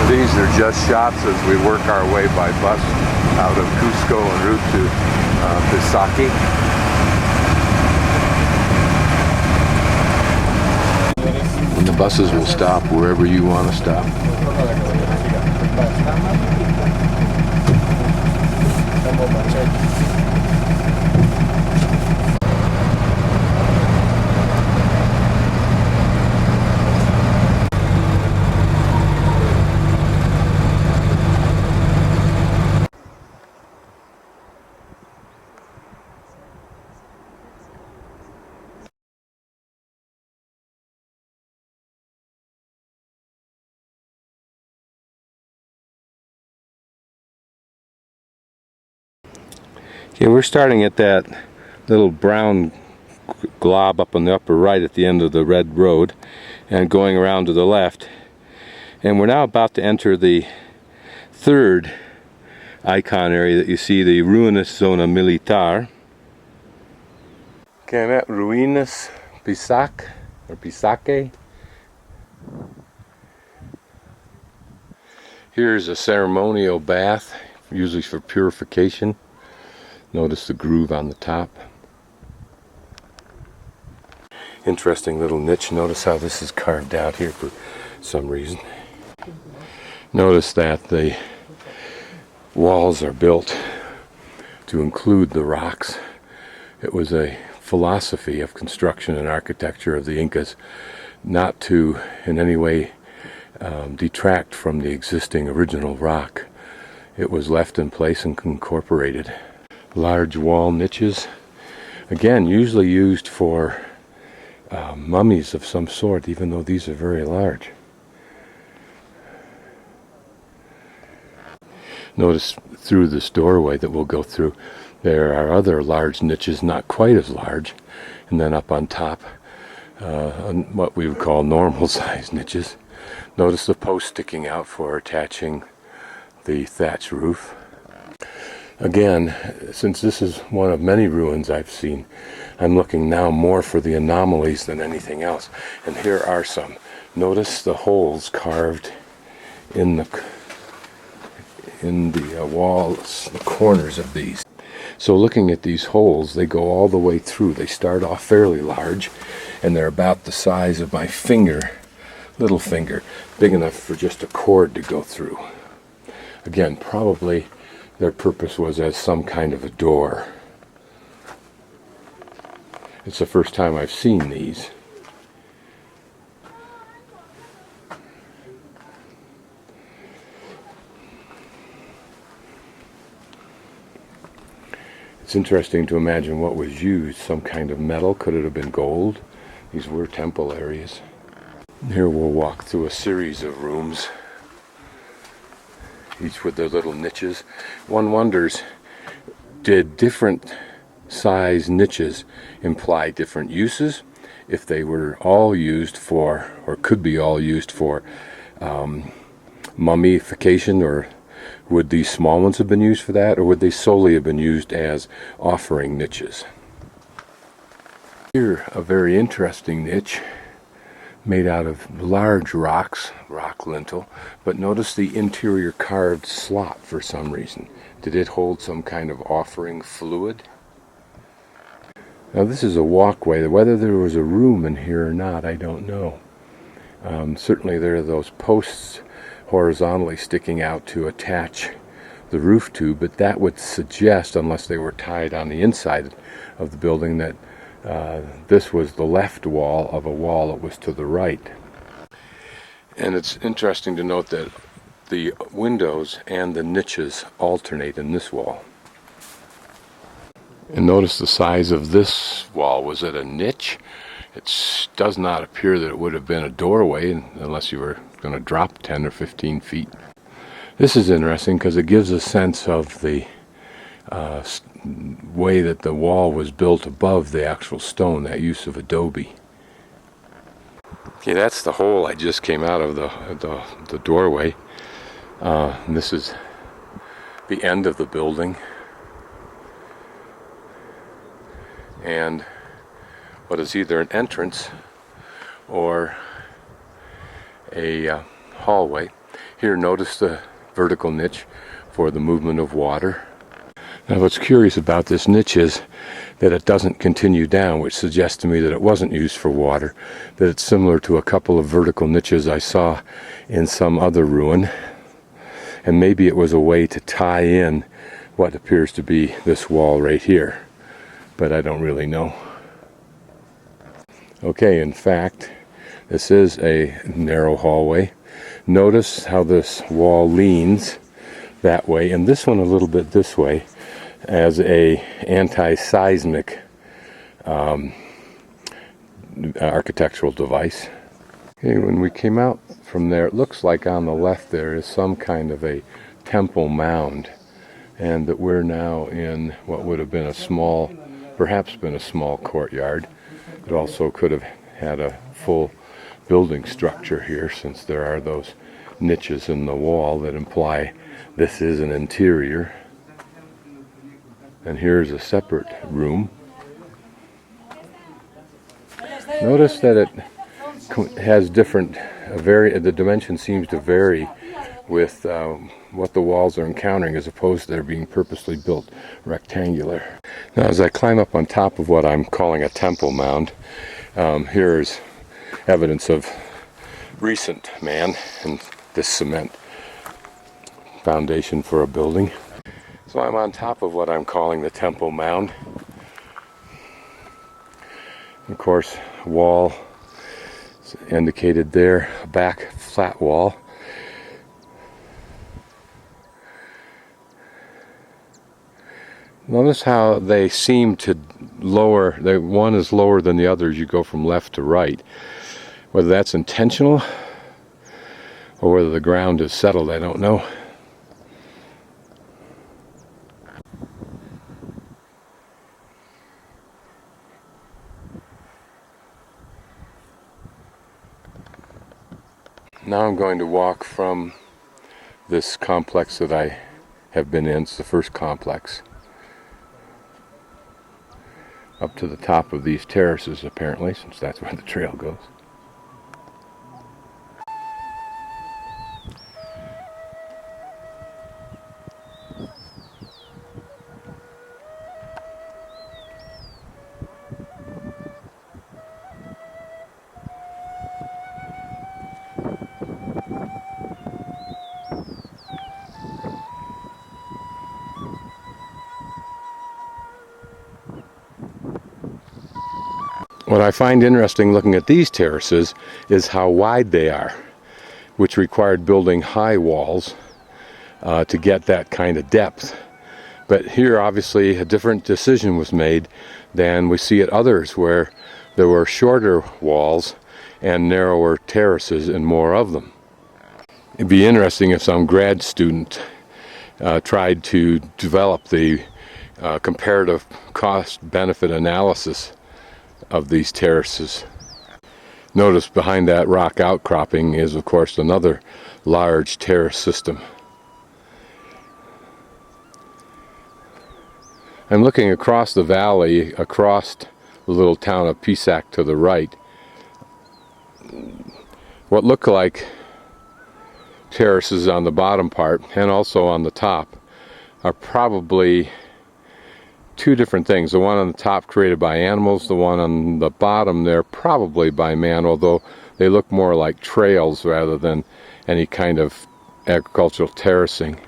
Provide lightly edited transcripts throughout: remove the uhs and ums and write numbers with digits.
These are just shots as we work our way by bus out of Cusco en route to Pisac. And the buses will stop wherever you want to stop. Okay, we're starting at that little brown glob up on the upper right at the end of the red road and going around to the left, and we're now about to enter the third icon area that you see, the ruinous zona militar. Okay, I'm at Ruinas Pisac or Pisac. Here's a ceremonial bath, usually for purification. Notice the groove on the top. Interesting little niche. Notice how this is carved out here for some reason. Notice that the walls are built to include the rocks. It was a philosophy of construction and architecture of the Incas not to in any way detract from the existing original rock. It was left in place and incorporated. Large wall niches, again usually used for mummies of some sort, even though these are very large. Notice through this doorway that we'll go through, there are other large niches, not quite as large, and then up on top what we would call normal size niches. Notice the post sticking out for attaching the thatch roof. Again, since this is one of many ruins I've seen, I'm looking now more for the anomalies than anything else. And here are some. Notice the holes carved in the walls, the corners of these. So looking at these holes, they go all the way through. They start off fairly large, and they're about the size of my finger, little finger, big enough for just a cord to go through. Again, probably their purpose was as some kind of a door. It's the first time I've seen these. It's interesting to imagine what was used. Some kind of metal. Could it have been gold? These were temple areas. Here we'll walk through a series of rooms, each with their little niches. One wonders, did different size niches imply different uses? If they were all used for, or could be all used for, mummification, or would these small ones have been used for that, or would they solely have been used as offering niches? Here, a very interesting niche made out of large rocks, rock lintel, but notice the interior carved slot for some reason. Did it hold some kind of offering fluid? Now this is a walkway. Whether there was a room in here or not, I don't know. Certainly there are those posts horizontally sticking out to attach the roof to, but that would suggest, unless they were tied on the inside of the building, that this was the left wall of a wall that was to the right. And it's interesting to note that the windows and the niches alternate in this wall. And notice the size of this wall. Was it a niche? does not appear that it would have been a doorway unless you were going to drop 10 or 15 feet. This is interesting because it gives a sense of the way that the wall was built above the actual stone, that use of adobe. Okay, that's the hole I just came out of the doorway. And this is the end of the building. And what is either an entrance or a hallway. Here, notice the vertical niche for the movement of water. Now, what's curious about this niche is that it doesn't continue down, which suggests to me that it wasn't used for water, that it's similar to a couple of vertical niches I saw in some other ruin, and maybe it was a way to tie in what appears to be this wall right here, but I don't really know. Okay, in fact, this is a narrow hallway. Notice how this wall leans that way, and this one a little bit this way, as a anti-seismic architectural device. Okay, when we came out from there, it looks like on the left there is some kind of a temple mound, and that we're now in what would have been a small, perhaps been a small courtyard. It also could have had a full building structure here, since there are those niches in the wall that imply this is an interior. And here's a separate room. Notice that it has different, the dimension seems to vary with what the walls are encountering, as opposed to their being purposely built rectangular. Now, as I climb up on top of what I'm calling a temple mound, here's evidence of recent man and this cement foundation for a building. So I'm on top of what I'm calling the temple mound. Of course, wall is indicated there, a back flat wall. Notice how they seem to lower, one is lower than the other as you go from left to right. Whether that's intentional or whether the ground is settled, I don't know. Now I'm going to walk from this complex that I have been in, it's the first complex, up to the top of these terraces, apparently, since that's where the trail goes. What I find interesting looking at these terraces is how wide they are, which required building high walls to get that kind of depth. But here, obviously, a different decision was made than we see at others, where there were shorter walls and narrower terraces and more of them. It'd be interesting if some grad student tried to develop the comparative cost-benefit analysis of these terraces. Notice behind that rock outcropping is, of course, another large terrace system. I'm looking across the valley, across the little town of Pisac to the right. What look like terraces on the bottom part and also on the top are probably two different things. The one on the top created by animals, the one on the bottom there probably by man, although they look more like trails rather than any kind of agricultural terracing.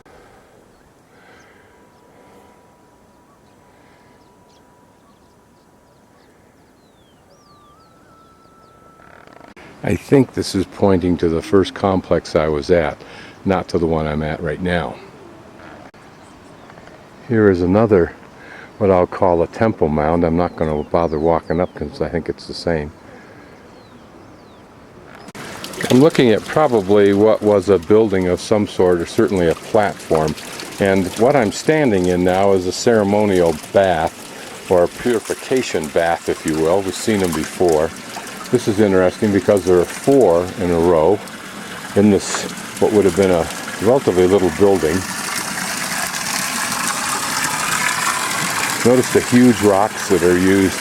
I think this is pointing to the first complex I was at, not to the one I'm at right now. Here is another, what I'll call a temple mound. I'm not going to bother walking up because I think it's the same. I'm looking at probably what was a building of some sort, or certainly a platform. And what I'm standing in now is a ceremonial bath, or a purification bath, if you will. We've seen them before. This is interesting because there are 4 in a row in this, what would have been a relatively little building. Notice the huge rocks that are used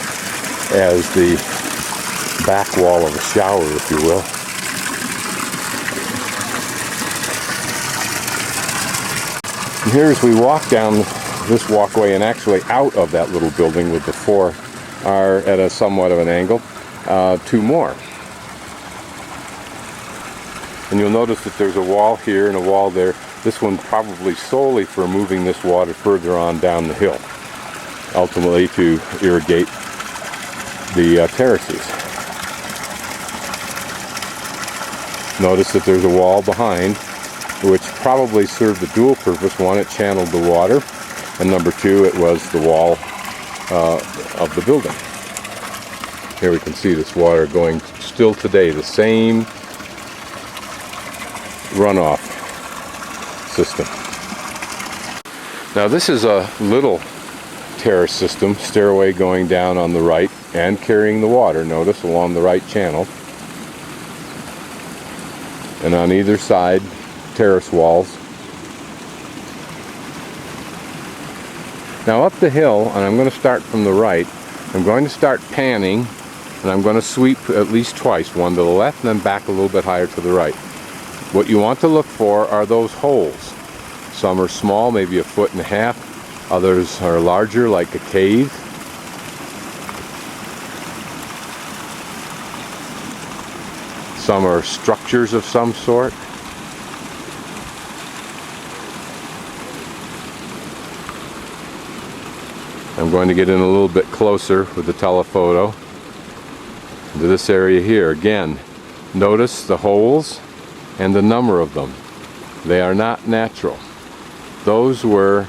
as the back wall of a shower, if you will. And here, as we walk down this walkway and actually out of that little building with the 4 are at a somewhat of an angle, 2 more. And you'll notice that there's a wall here and a wall there. This one probably solely for moving this water further on down the hill, ultimately to irrigate the terraces. Notice that there's a wall behind, which probably served a dual purpose. One, it channeled the water, and number 2, it was the wall of the building. Here we can see this water going still today, the same runoff system. Now this is a little terrace system, stairway going down on the right and carrying the water, notice, along the right channel. And on either side, terrace walls. Now up the hill, and I'm going to start from the right, I'm going to start panning, and I'm going to sweep at least twice, one to the left and then back a little bit higher to the right. What you want to look for are those holes. Some are small, maybe 1.5 feet. Others are larger, like a cave. Some are structures of some sort. I'm going to get in a little bit closer with the telephoto to this area here. Again, notice the holes and the number of them. They are not natural. Those were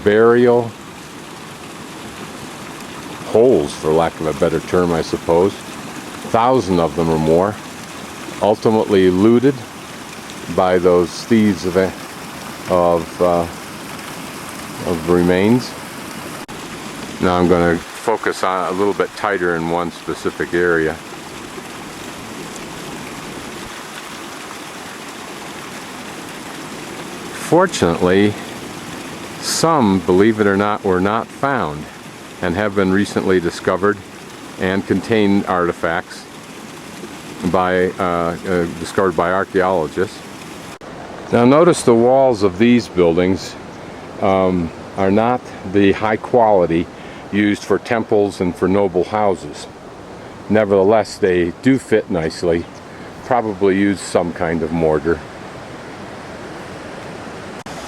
burial holes, for lack of a better term, I suppose. 1,000 of them or more, ultimately looted by those thieves of remains. Now I'm going to focus on a little bit tighter in one specific area. Fortunately, some, believe it or not, were not found and have been recently discovered and contain artifacts discovered by archaeologists. Now notice the walls of these buildings are not the high quality used for temples and for noble houses. Nevertheless, they do fit nicely. Probably use some kind of mortar.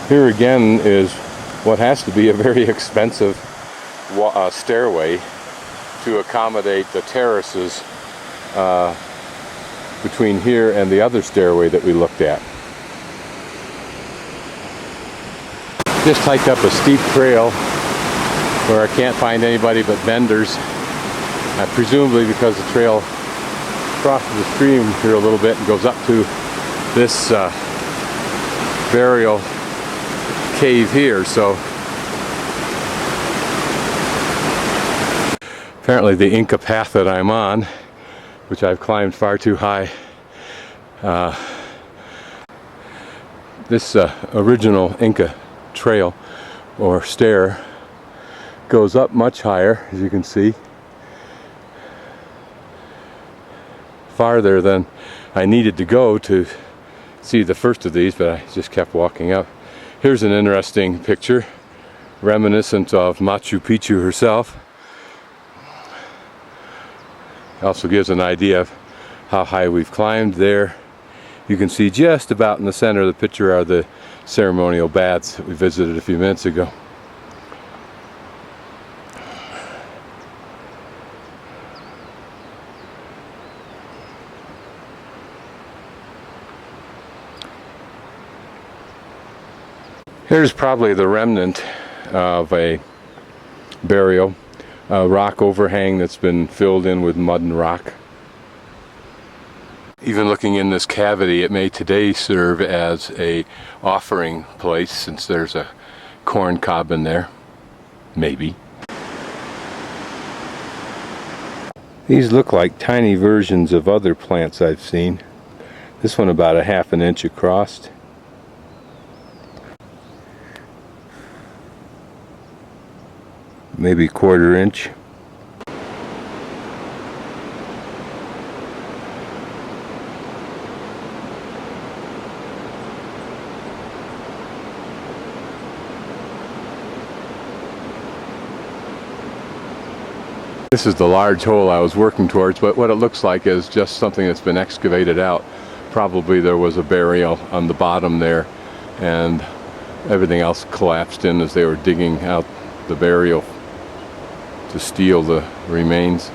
Here again is what has to be a very expensive stairway to accommodate the terraces between here and the other stairway that we looked at. Just hiked up a steep trail where I can't find anybody but vendors. Presumably because the trail crosses the stream here a little bit and goes up to this burial cave here. So apparently the Inca path that I'm on, which I've climbed far too high, this original Inca trail or stair goes up much higher, as you can see, farther than I needed to go to see the first of these, but I just kept walking up. Here's an interesting picture, reminiscent of Machu Picchu herself. Also gives an idea of how high we've climbed. There you can see just about in the center of the picture are the ceremonial baths that we visited a few minutes ago. Here's probably the remnant of a burial, a rock overhang that's been filled in with mud and rock. Even looking in this cavity, it may today serve as a offering place since there's a corn cob in there. Maybe. These look like tiny versions of other plants I've seen. This one about a half an inch across. Maybe quarter inch. This is the large hole I was working towards, but what it looks like is just something that's been excavated out. Probably there was a burial on the bottom there, and everything else collapsed in as they were digging out the burial to steal the remains.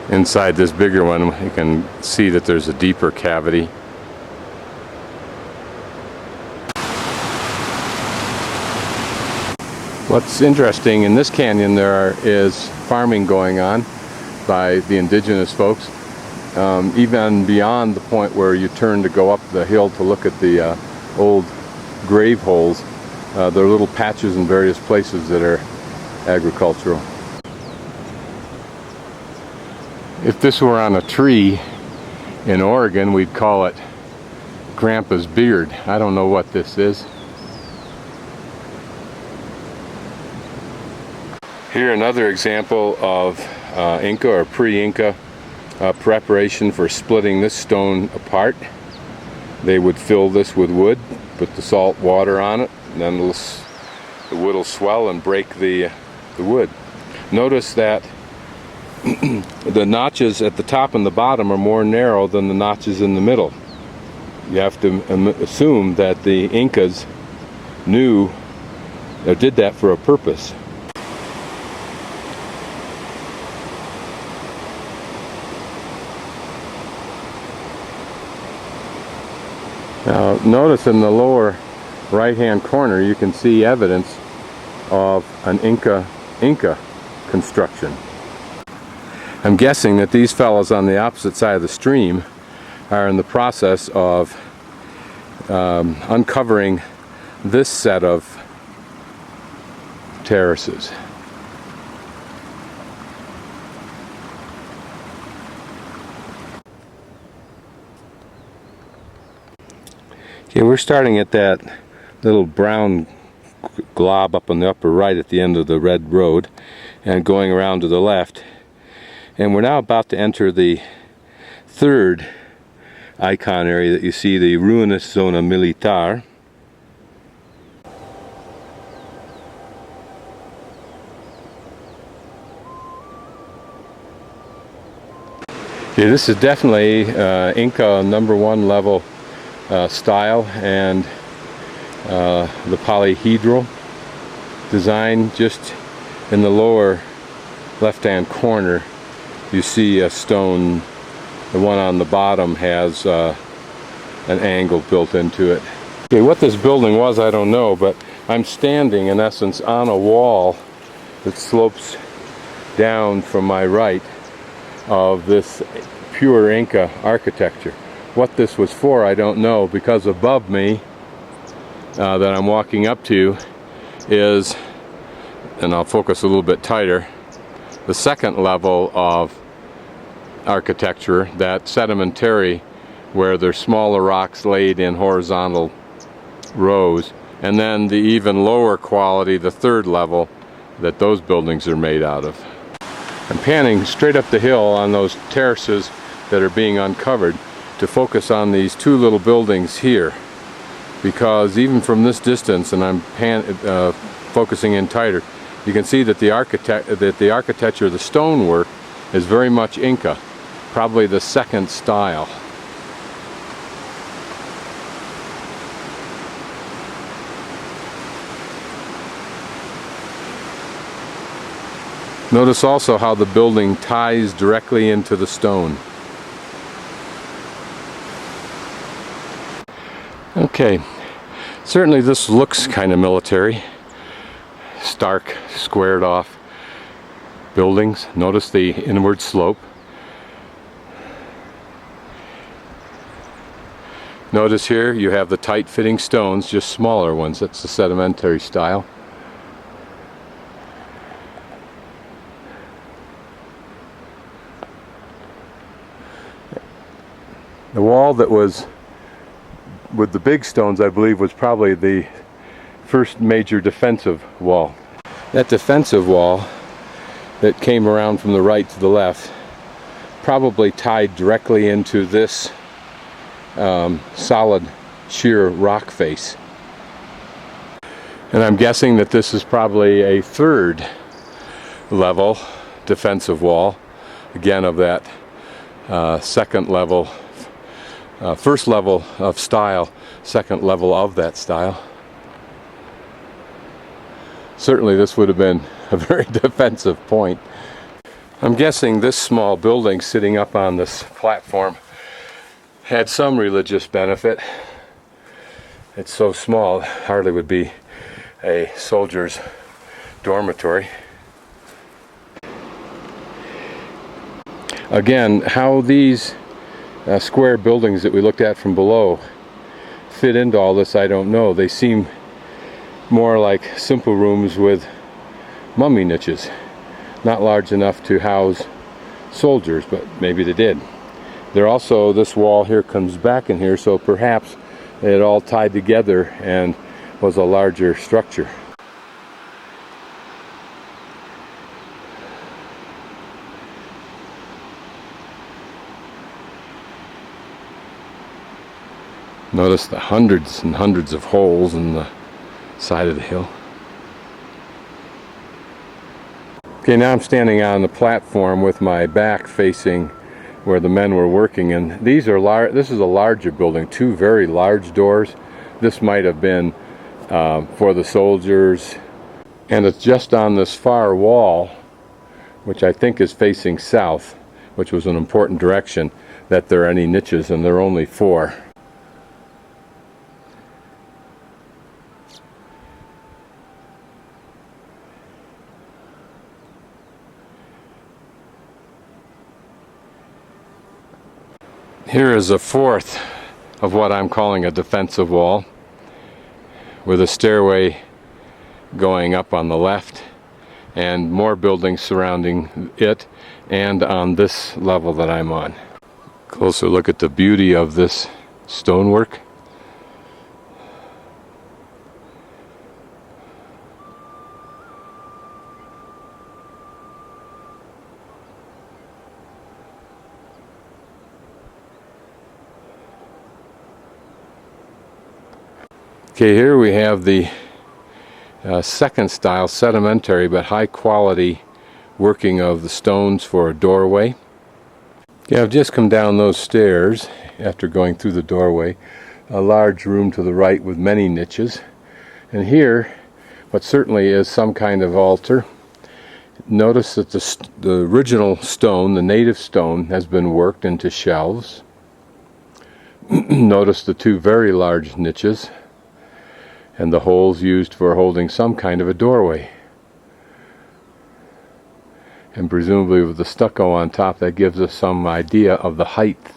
Inside this bigger one, you can see that there's a deeper cavity. What's interesting in this canyon is farming going on by the indigenous folks, even beyond the point where you turn to go up the hill to look at the old grave holes. There are little patches in various places that are agricultural. If this were on a tree in Oregon, we'd call it Grandpa's beard. I don't know what this is. Here another example of Inca or pre-Inca preparation for splitting this stone apart. They would fill this with wood, put the salt water on it, and then the wood will swell and break the wood. Notice that the notches at the top and the bottom are more narrow than the notches in the middle. You have to assume that the Incas knew or did that for a purpose. Now notice in the lower right hand corner you can see evidence of an Inca construction. I'm guessing that these fellows on the opposite side of the stream are in the process of uncovering this set of terraces. Okay, we're starting at that little brown glob up on the upper right at the end of the red road and going around to the left. And we're now about to enter the third icon area that you see, the ruinous zona militar. Okay, this is definitely Inca #1 level style, and the polyhedral design. Just in the lower left hand corner you see a stone. The one on the bottom has an angle built into it. Okay, what this building was I don't know, but I'm standing in essence on a wall that slopes down from my right of this pure Inca architecture. What this was for I don't know, because above me that I'm walking up to is, and I'll focus a little bit tighter, the second level of architecture, that sedimentary, where there's smaller rocks laid in horizontal rows, and then the even lower quality, the third level, that those buildings are made out of. I'm panning straight up the hill on those terraces that are being uncovered to focus on these two little buildings here, because even from this distance, and I'm focusing in tighter, you can see that the architecture, the stonework, is very much Inca, probably the second style. Notice also how the building ties directly into the stone. Okay, certainly this looks kind of military. Stark, squared off buildings. Notice the inward slope. Notice here you have the tight-fitting stones, just smaller ones. That's the sedimentary style. The wall that was with the big stones, I believe, was probably the first major defensive wall. That defensive wall that came around from the right to the left probably tied directly into this solid sheer rock face. And I'm guessing that this is probably a third level defensive wall, again of that second level, first level of style, second level of that style. Certainly this would have been a very defensive point. I'm guessing this small building sitting up on this platform had some religious benefit. It's so small, it hardly would be a soldier's dormitory. Again, how these square buildings that we looked at from below fit into all this, I don't know. They seem more like simple rooms with mummy niches, not large enough to house soldiers, but maybe they did. There also, this wall here comes back in here, so perhaps it all tied together and was a larger structure. Notice the hundreds and hundreds of holes in the side of the hill. Okay, now I'm standing on the platform with my back facing where the men were working, and these are this is a larger building, two very large doors. This might have been for the soldiers, and it's just on this far wall, which I think is facing south, which was an important direction, that there are any niches, and there are only 4. Here is a fourth of what I'm calling a defensive wall, with a stairway going up on the left and more buildings surrounding it and on this level that I'm on. Closer look at the beauty of this stonework. Okay, here we have the second style, sedimentary but high quality working of the stones for a doorway. Okay, I've just come down those stairs after going through the doorway. A large room to the right with many niches. And here, what certainly is some kind of altar. Notice that the original stone, the native stone, has been worked into shelves. Notice the 2 very large niches and the holes used for holding some kind of a doorway. And presumably with the stucco on top, that gives us some idea of the height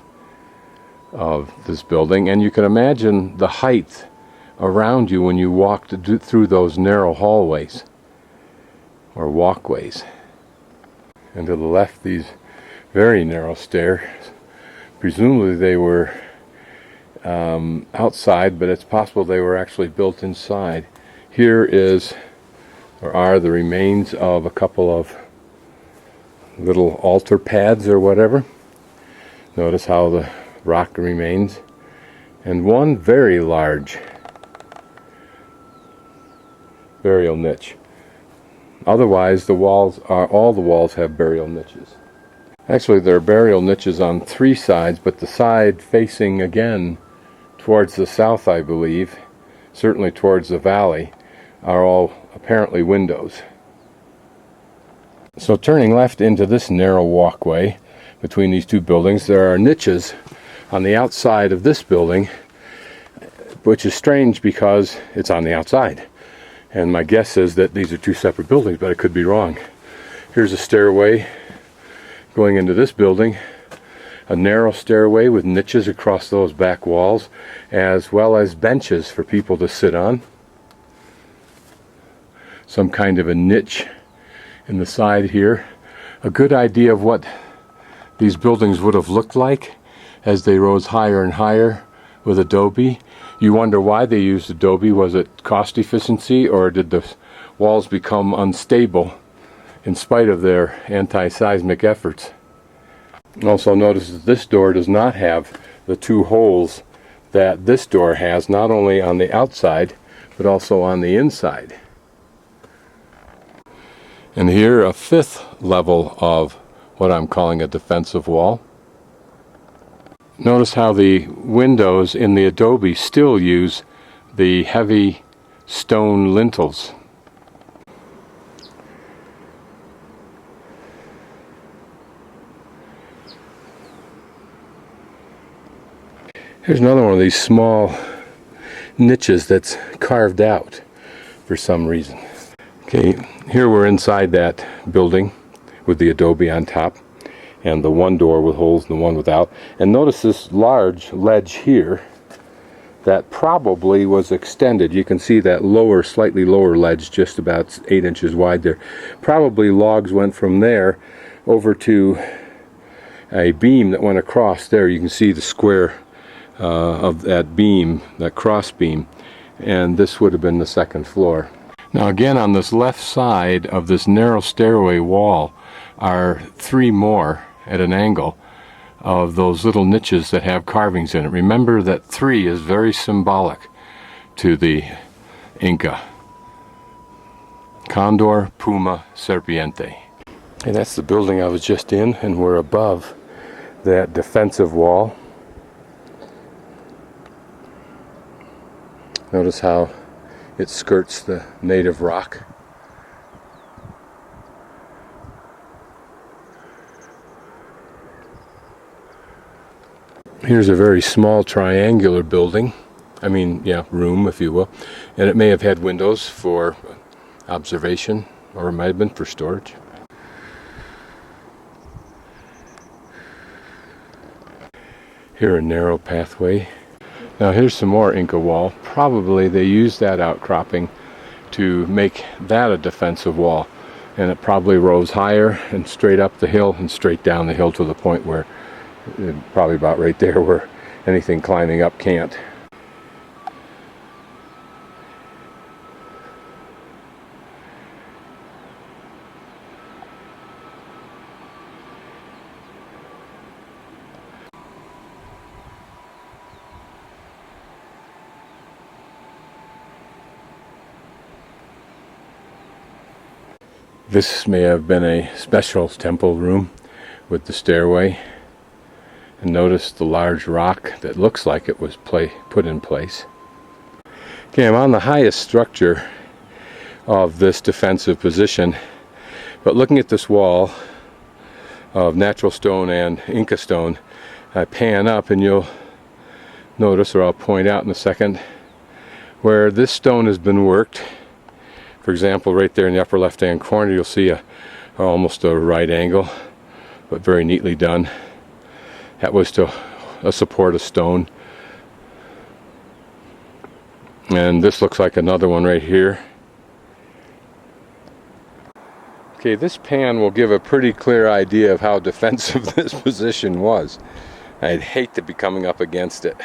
of this building. And you can imagine the height around you when you walked through those narrow hallways or walkways. And to the left, these very narrow stairs. Presumably they were outside, but it's possible they were actually built inside. Here is, or are, the remains of a couple of little altar pads or whatever. Notice how the rock remains. And one very large burial niche. Otherwise, all the walls have burial niches. Actually, there are burial niches on 3 sides, but the side facing again towards the south, I believe, certainly towards the valley, are all apparently windows. So turning left into this narrow walkway between these 2 buildings, there are niches on the outside of this building, which is strange because it's on the outside. And my guess is that these are 2 separate buildings, but I could be wrong. Here's a stairway going into this building. A narrow stairway with niches across those back walls, as well as benches for people to sit on. Some kind of a niche in the side here. A good idea of what these buildings would have looked like as they rose higher and higher with adobe. You wonder why they used adobe. Was it cost efficiency, or did the walls become unstable in spite of their anti-seismic efforts? Also notice that this door does not have the two holes that this door has, not only on the outside but also on the inside. And here a fifth level of what I'm calling a defensive wall. Notice how the windows in the adobe still use the heavy stone lintels. Here's another one of these small niches that's carved out for some reason. Okay, here we're inside that building with the adobe on top, and the one door with holes and the one without. And notice this large ledge here that probably was extended. You can see that lower, slightly lower ledge, just about 8 inches wide there. Probably logs went from there over to a beam that went across there. You can see the square of that beam, that cross beam, and this would have been the second floor. Now again, on this left side of this narrow stairway wall are 3 more at an angle of those little niches that have carvings in it. Remember that 3 is very symbolic to the Inca. Condor, Puma, Serpiente. And that's the building I was just in, and we're above that defensive wall. Notice how it skirts the native rock. Here's a very small triangular building. I mean, yeah, room, if you will. And it may have had windows for observation, or it might have been for storage. Here, a narrow pathway. Now here's some more Inca wall. Probably they used that outcropping to make that a defensive wall, and it probably rose higher and straight up the hill and straight down the hill to the point where, probably about right there, where anything climbing up can't. This may have been a special temple room with the stairway. And notice the large rock that looks like it was put in place. Okay, I'm on the highest structure of this defensive position, but looking at this wall of natural stone and Inca stone, I pan up and you'll notice, or I'll point out in a second, where this stone has been worked. For example, right there in the upper left hand corner you'll see almost a right angle, but very neatly done. That was to support a stone. And this looks like another one right here. Okay, this pan will give a pretty clear idea of how defensive this position was. I'd hate to be coming up against it.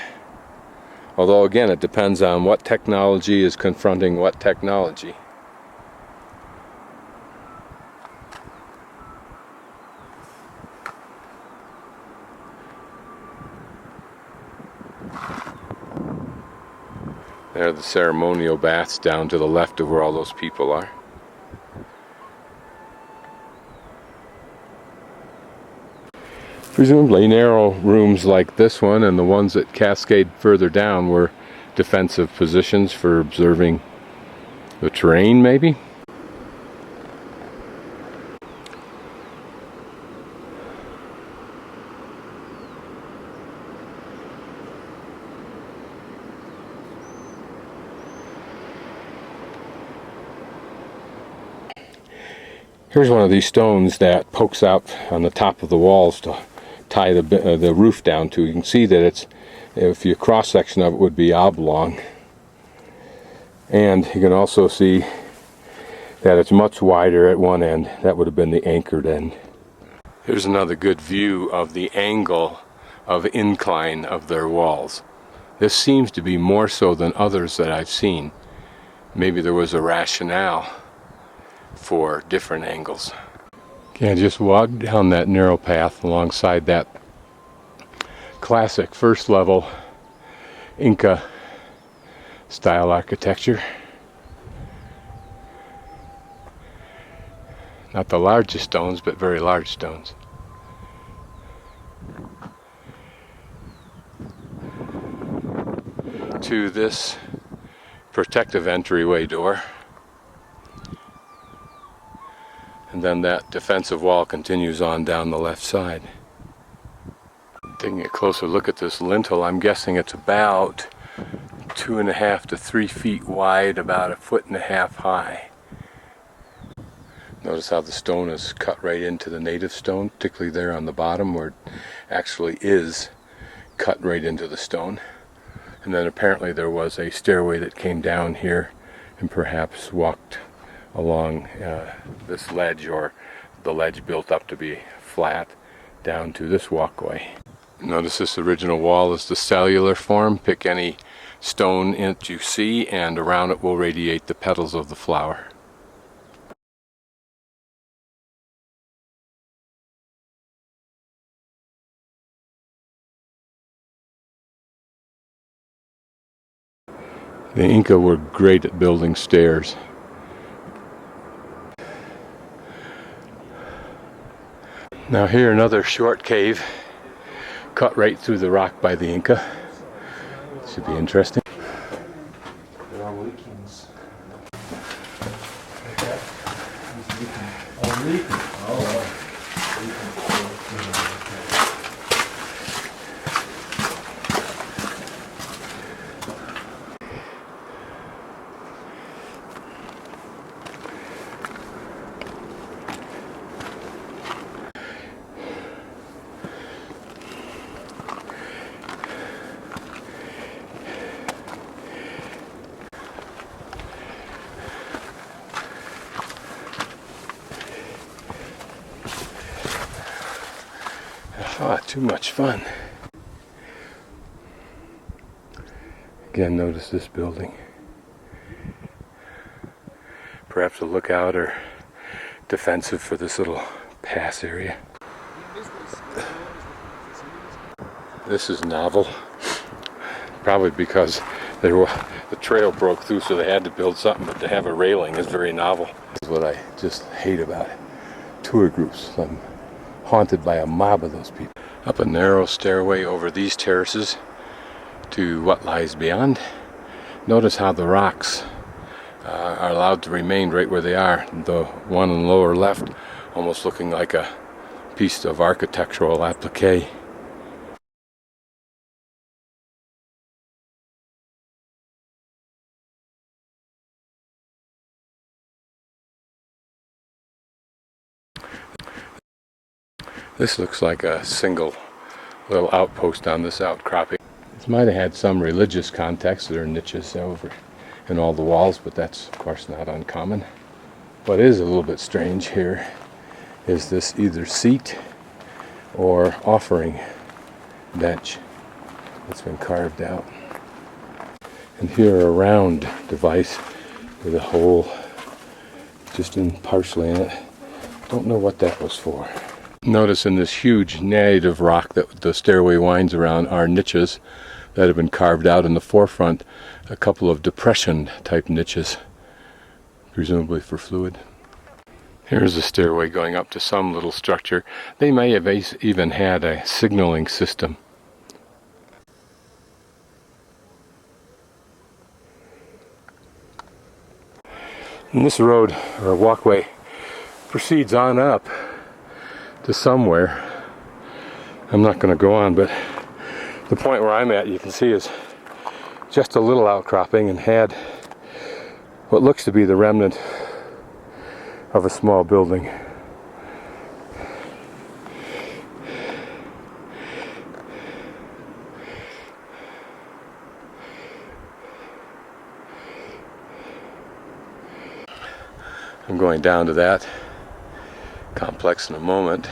Although again, it depends on what technology is confronting what technology. There are the ceremonial baths down to the left of where all those people are. Presumably narrow rooms like this one and the ones that cascade further down were defensive positions for observing the terrain, maybe? Here's one of these stones that pokes out on the top of the walls to tie the roof down to. You can see that it's, if your cross section of it would be oblong, and you can also see that it's much wider at one end. That would have been the anchored end. Here's another good view of the angle of incline of their walls. This seems to be more so than others that I've seen. Maybe there was a rationale for different angles. Okay, I just walked down that narrow path alongside that classic first level Inca style architecture. Not the largest stones, but very large stones. To this protective entryway door. And then that defensive wall continues on down the left side. Taking a closer look at this lintel, I'm guessing it's about 2.5 to 3 feet wide, about 1.5 feet high. Notice how the stone is cut right into the native stone, particularly there on the bottom where it actually is cut right into the stone. And then apparently there was a stairway that came down here and perhaps walked along this ledge, or the ledge built up to be flat, down to this walkway. Notice this original wall is the cellular form. Pick any stone that you see and around it will radiate the petals of the flower. The Inca were great at building stairs. Now here another short cave cut right through the rock by the Inca. Should be interesting. There are leakings. Ah, too much fun. Again, notice this building. Perhaps a lookout or defensive for this little pass area. This is novel. Probably because the trail broke through, so they had to build something, but to have a railing is very novel. This is what I just hate about it. Tour groups. I'm haunted by a mob of those people. Up a narrow stairway over these terraces to what lies beyond. Notice how the rocks are allowed to remain right where they are. The one in the lower left almost looking like a piece of architectural applique. This looks like a single little outpost on this outcropping. This might have had some religious context. There are niches over in all the walls, but that's of course not uncommon. What is a little bit strange here is this either seat or offering bench that's been carved out. And here a round device with a hole just partially in it. Don't know what that was for. Notice in this huge native rock that the stairway winds around are niches that have been carved out in the forefront. A couple of depression type niches, presumably for fluid. Here's a stairway going up to some little structure. They may have even had a signaling system. And this road, or walkway, proceeds on up to somewhere. I'm not going to go on, but the point where I'm at, you can see, is just a little outcropping and had what looks to be the remnant of a small building. I'm going down to that complex in a moment.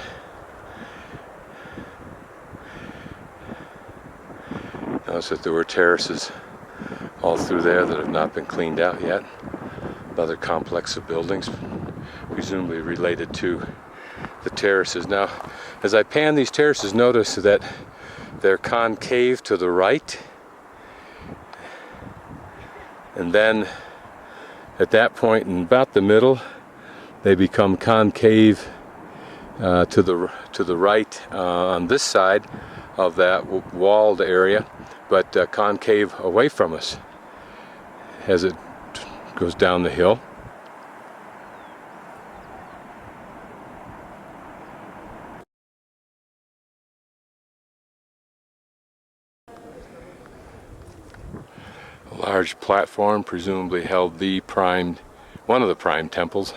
Notice that there were terraces all through there that have not been cleaned out yet. Another complex of buildings, presumably related to the terraces. Now, as I pan these terraces, notice that they're concave to the right, and then at that point in about the middle, they become concave to the right on this side of that walled area, but concave away from us as it goes down the hill. A large platform presumably held one of the prime temples.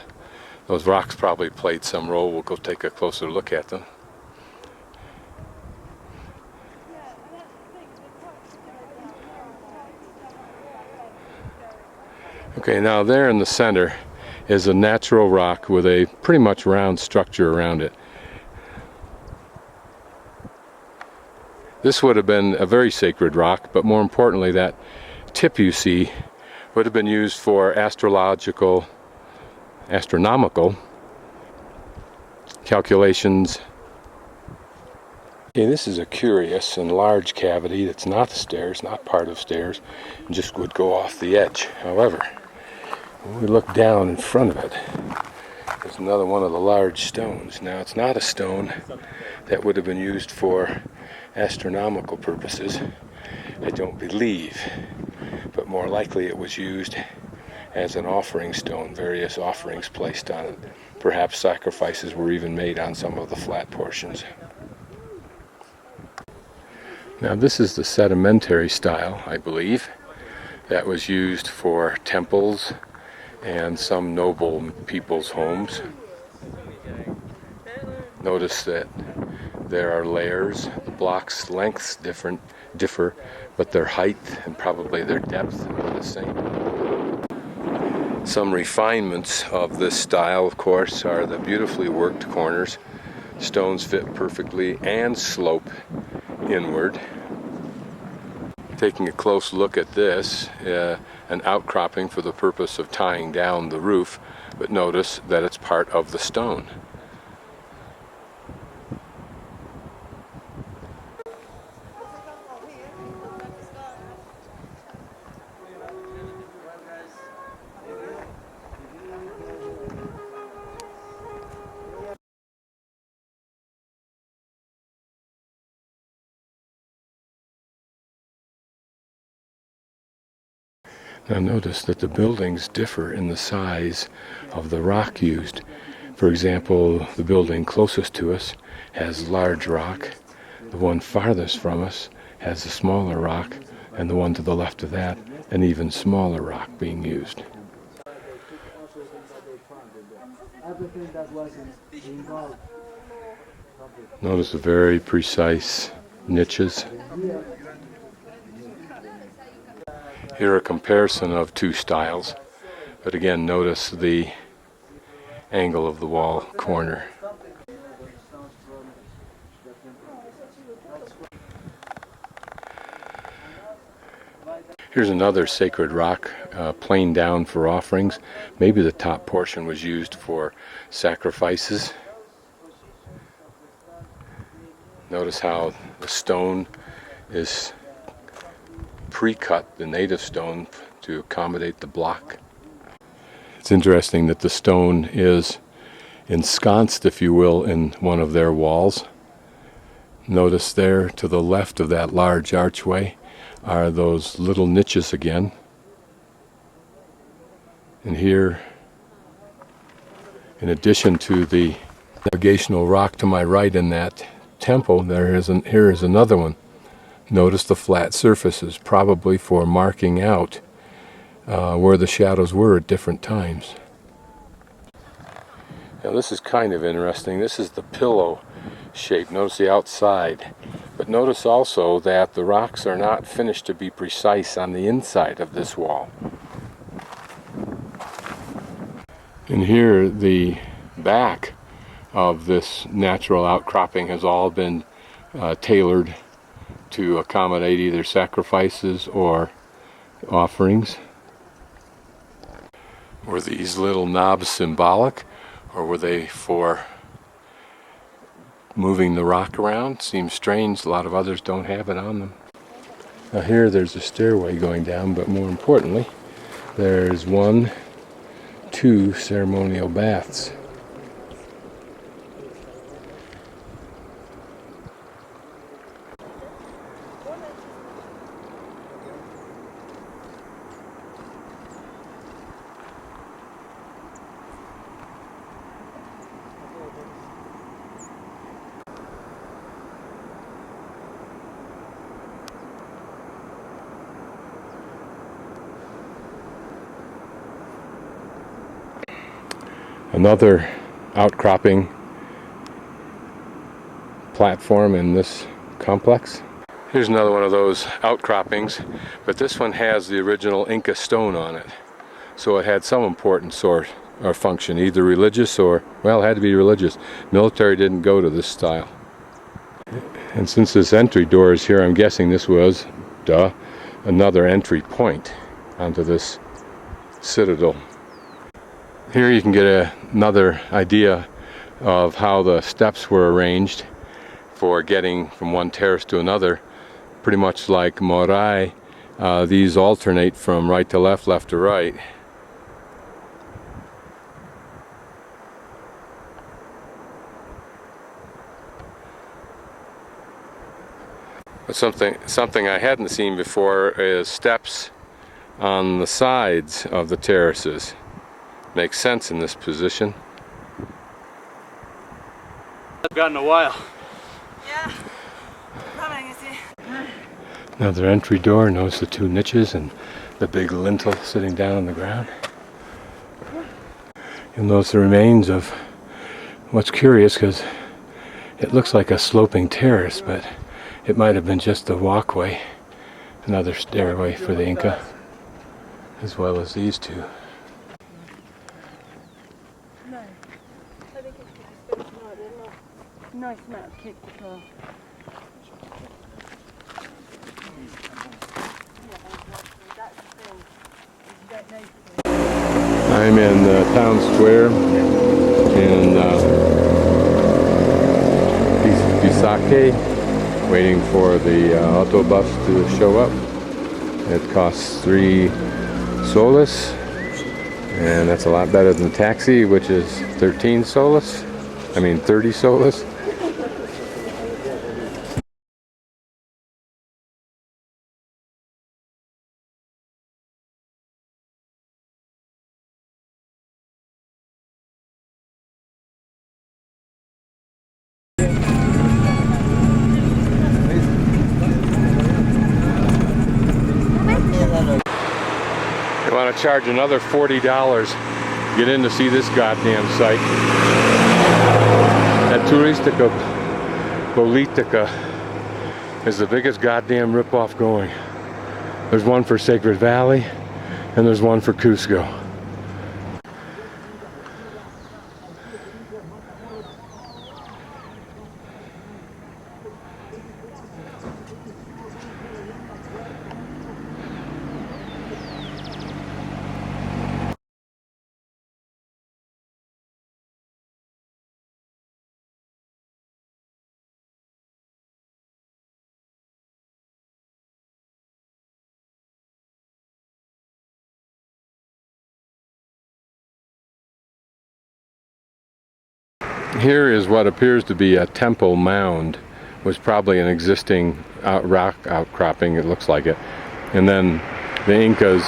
Those rocks probably played some role. We'll go take a closer look at them. Okay, now there in the center is a natural rock with a pretty much round structure around it. This would have been a very sacred rock, but more importantly, that tip you see would have been used for astronomical calculations. Okay, this is a curious and large cavity that's not stairs, not part of stairs, and just would go off the edge. However, when we look down in front of it, there's another one of the large stones. Now, it's not a stone that would have been used for astronomical purposes, I don't believe, but more likely it was used as an offering stone, various offerings placed on it. Perhaps sacrifices were even made on some of the flat portions. Now, this is the sedimentary style, I believe, that was used for temples and some noble people's homes. Notice that there are layers. The blocks' lengths differ, but their height and probably their depth are the same. Some refinements of this style, of course, are the beautifully worked corners. Stones fit perfectly and slope inward. Taking a close look at this, an outcropping for the purpose of tying down the roof, but notice that it's part of the stone. Now notice that the buildings differ in the size of the rock used. For example, the building closest to us has large rock, the one farthest from us has a smaller rock, and the one to the left of that, an even smaller rock being used. Notice the very precise niches. Here a comparison of two styles, but again notice the angle of the wall corner. Here's another sacred rock, planed down for offerings. Maybe the top portion was used for sacrifices. Notice how the stone is pre-cut, the native stone, to accommodate the block. It's interesting that the stone is ensconced, if you will, in one of their walls. Notice there to the left of that large archway are those little niches again. And here, in addition to the navigational rock to my right in that temple, here is another one. Notice the flat surfaces, probably for marking out where the shadows were at different times. Now this is kind of interesting. This is the pillow shape. Notice the outside. But notice also that the rocks are not finished to be precise on the inside of this wall. And here the back of this natural outcropping has all been tailored to accommodate either sacrifices or offerings. Were these little knobs symbolic, or were they for moving the rock around? Seems strange, a lot of others don't have it on them. Now here there's a stairway going down, but more importantly, there's 2 ceremonial baths. Another outcropping platform in this complex. Here's another one of those outcroppings, but this one has the original Inca stone on it. So it had some important sort or function, either religious or, well, it had to be religious. Military didn't go to this style. And since this entry door is here, I'm guessing this was, another entry point onto this citadel. Here you can get another idea of how the steps were arranged for getting from one terrace to another. Pretty much like Morai, these alternate from right to left, left to right. But something I hadn't seen before is steps on the sides of the terraces. Makes sense in this position. I've gotten a while. Yeah. Another entry door. Notice the 2 niches and the big lintel sitting down on the ground. You'll notice the remains of what's curious, because it looks like a sloping terrace, but it might have been just a walkway. Another stairway for the Inca, as well as these 2. Nice amount of kick as well. I'm in the town square in Pisac, waiting for the autobus to show up. It costs 3 soles, and that's a lot better than the taxi, which is 30 soles. They want to charge another $40 to get in to see this goddamn site. That Turistica Politica is the biggest goddamn ripoff going. There's one for Sacred Valley, and there's one for Cusco. Here is what appears to be a temple mound. It was probably an existing rock outcropping, it looks like it. And then the Incas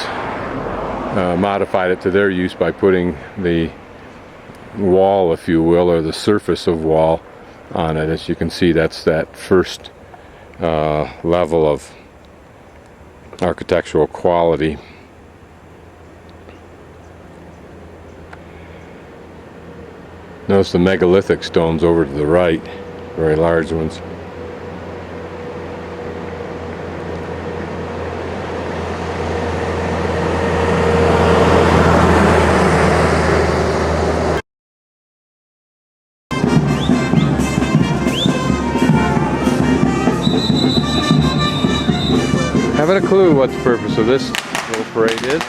modified it to their use by putting the wall, if you will, or the surface of wall on it. As you can see, that's that first level of architectural quality. Notice the megalithic stones over to the right, very large ones. Haven't a clue what the purpose of this little parade is.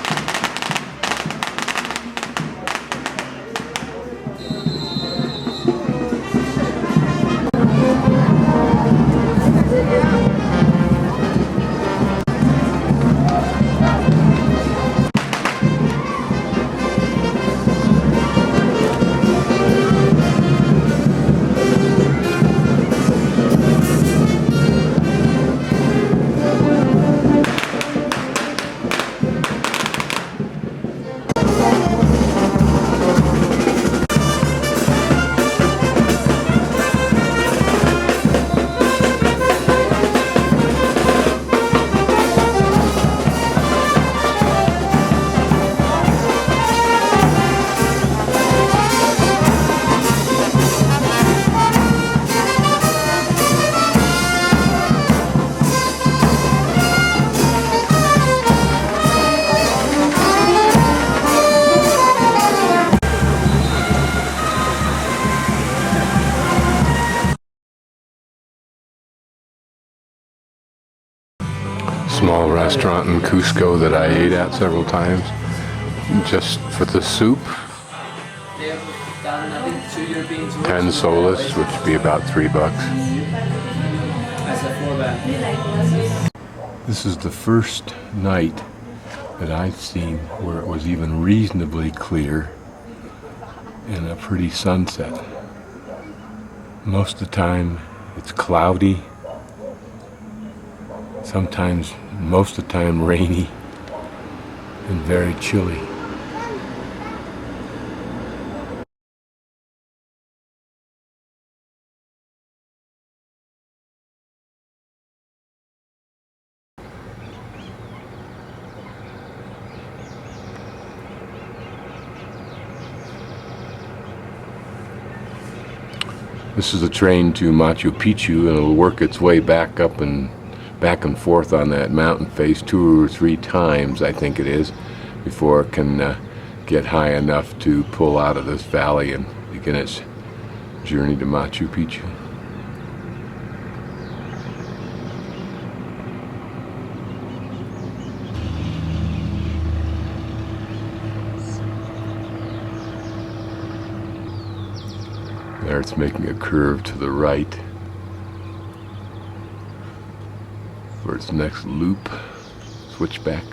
Small restaurant in Cusco that I ate at several times just for the soup. 10 soles, which would be about $3. This is the first night that I've seen where it was even reasonably clear and a pretty sunset. Most of the time it's cloudy. Sometimes, most of the time, rainy and very chilly. This is the train to Machu Picchu, and it'll work its way back up and back and forth on that mountain face 2 or 3 times, I think it is, before it can get high enough to pull out of this valley and begin its journey to Machu Picchu. There it's making a curve to the right for its next loop, switchback.